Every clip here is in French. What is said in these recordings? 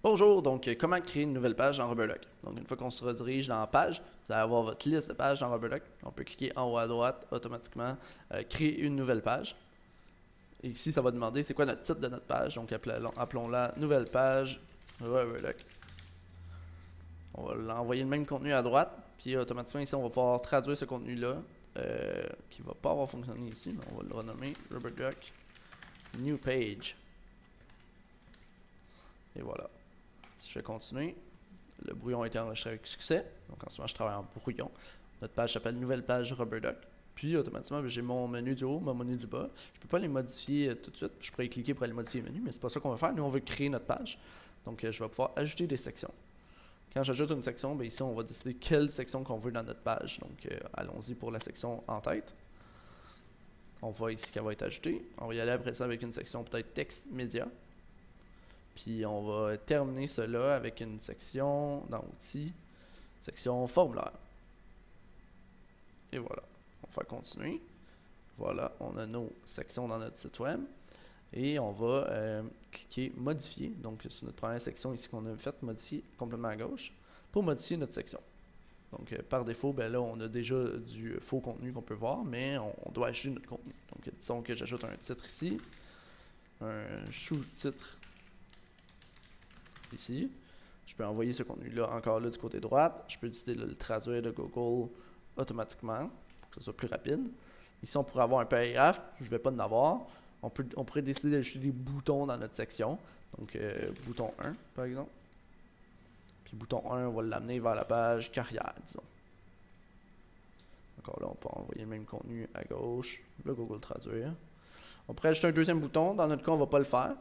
Bonjour, donc comment créer une nouvelle page dans Rubberduck. Donc une fois qu'on se redirige dans la page, vous allez avoir votre liste de pages dans Rubberduck. On peut cliquer en haut à droite automatiquement, créer une nouvelle page. Et ici, ça va demander c'est quoi notre titre de notre page. Donc appelons-la nouvelle page Rubberduck. On va l'envoyer le même contenu à droite, puis automatiquement ici on va pouvoir traduire ce contenu-là, qui ne va pas avoir fonctionné ici, mais on va le renommer Rubberduck New Page. Et voilà. Si je vais continuer, le brouillon a été enregistré avec succès. Donc en ce moment, je travaille en brouillon. Notre page s'appelle Nouvelle page Rubberduck. Puis automatiquement, j'ai mon menu du haut, mon menu du bas. Je ne peux pas les modifier tout de suite. Je pourrais y cliquer pour aller modifier les menus, mais c'est pas ça qu'on va faire. Nous, on veut créer notre page. Donc je vais pouvoir ajouter des sections. Quand j'ajoute une section, bien, ici, on va décider quelle section qu'on veut dans notre page. Donc allons-y pour la section en tête. On voit ici qu'elle va être ajoutée. On va y aller après ça avec une section peut-être texte média. Puis on va terminer cela avec une section dans Outils, section formulaire. Et voilà, on va continuer. Voilà, on a nos sections dans notre site web. Et on va cliquer modifier. Donc c'est notre première section ici qu'on a fait, modifier complètement à gauche, pour modifier notre section. Donc par défaut, ben là on a déjà du faux contenu qu'on peut voir, mais on doit ajouter notre contenu. Donc disons que j'ajoute un titre ici, un sous-titre ici. Je peux envoyer ce contenu-là encore là du côté droite. Je peux décider de le traduire de Google automatiquement pour que ce soit plus rapide. Ici, on pourrait avoir un paragraphe. Je ne vais pas en avoir. On pourrait décider d'ajouter des boutons dans notre section. Donc, bouton 1, par exemple. Puis, bouton 1, on va l'amener vers la page carrière, disons. Encore là, on peut envoyer le même contenu à gauche, le Google Traduire. On pourrait ajouter un deuxième bouton. Dans notre cas, on ne va pas le faire.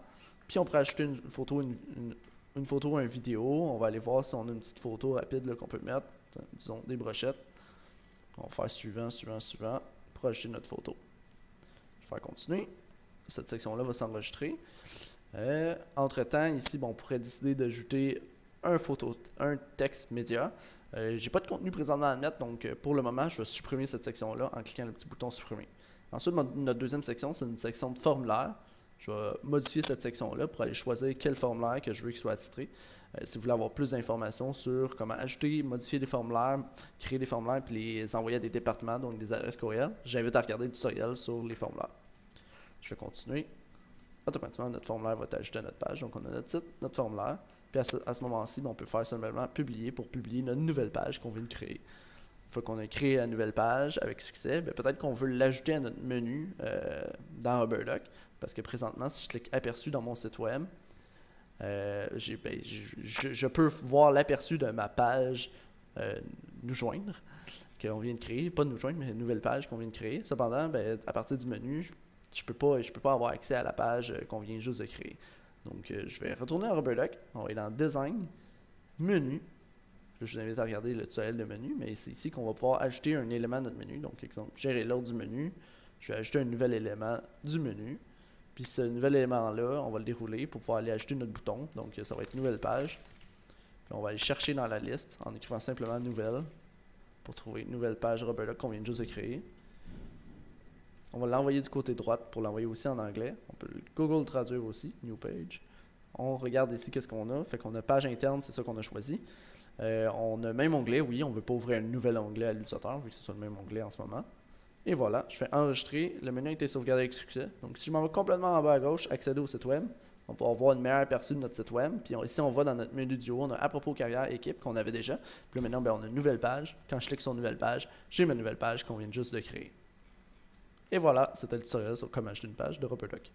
Puis, on pourrait ajouter une photo, une photo ou une vidéo. On va aller voir si on a une petite photo rapide qu'on peut mettre. Disons des brochettes. On va faire suivant, suivant, suivant pour ajouter notre photo. Je vais faire continuer. Cette section-là va s'enregistrer. Entre-temps, ici, on pourrait décider d'ajouter un texte média. J'ai pas de contenu présentement à mettre, donc pour le moment, je vais supprimer cette section-là en cliquant le petit bouton supprimer. Ensuite, notre deuxième section, c'est une section de formulaire. Je vais modifier cette section-là pour aller choisir quel formulaire que je veux qu'il soit attitré. Si vous voulez avoir plus d'informations sur comment ajouter, modifier des formulaires, créer des formulaires puis les envoyer à des départements, donc des adresses courriel, j'invite à regarder le tutoriel sur les formulaires. Je vais continuer. Automatiquement, notre formulaire va être ajouté à notre page. Donc, on a notre site, notre formulaire. Puis à ce moment-ci, on peut faire simplement publier pour publier notre nouvelle page qu'on vient de créer. Une fois qu'on a créé la nouvelle page avec succès, peut-être qu'on veut l'ajouter à notre menu dans Rubberduck. Parce que présentement, si je clique aperçu dans mon site web, je peux voir l'aperçu de ma page nous joindre qu'on vient de créer. Pas nous joindre, mais une nouvelle page qu'on vient de créer. Cependant, à partir du menu, je peux pas avoir accès à la page qu'on vient juste de créer. Donc, je vais retourner à Rubberduck. On va aller dans Design, Menu. Je vous invite à regarder le tutoriel de menu, mais c'est ici qu'on va pouvoir ajouter un élément à notre menu. Donc, exemple, gérer l'ordre du menu. Je vais ajouter un nouvel élément du menu. Puis ce nouvel élément-là, on va le dérouler pour pouvoir aller ajouter notre bouton. Donc, ça va être nouvelle page. Puis on va aller chercher dans la liste en écrivant simplement nouvelle pour trouver une nouvelle page Rubberduck qu'on vient juste de créer. On va l'envoyer du côté droit pour l'envoyer aussi en anglais. On peut le Google traduire aussi, New Page. On regarde ici qu'est-ce qu'on a. Fait qu'on a page interne, c'est ça qu'on a choisi. On a même onglet, oui, on ne veut pas ouvrir un nouvel onglet à l'utilisateur vu que ce soit le même onglet en ce moment. Et voilà, je fais enregistrer. Le menu a été sauvegardé avec succès. Donc si je m'en vais complètement en bas à gauche, accéder au site web, on va avoir une meilleure aperçu de notre site web. Puis ici, on va dans notre menu du haut, on a à propos carrière équipe qu'on avait déjà. Puis là, maintenant, on a une nouvelle page. Quand je clique sur nouvelle page, j'ai ma nouvelle page qu'on vient juste de créer. Et voilà, c'était le tutoriel sur comment ajouter une page de Rubberduck.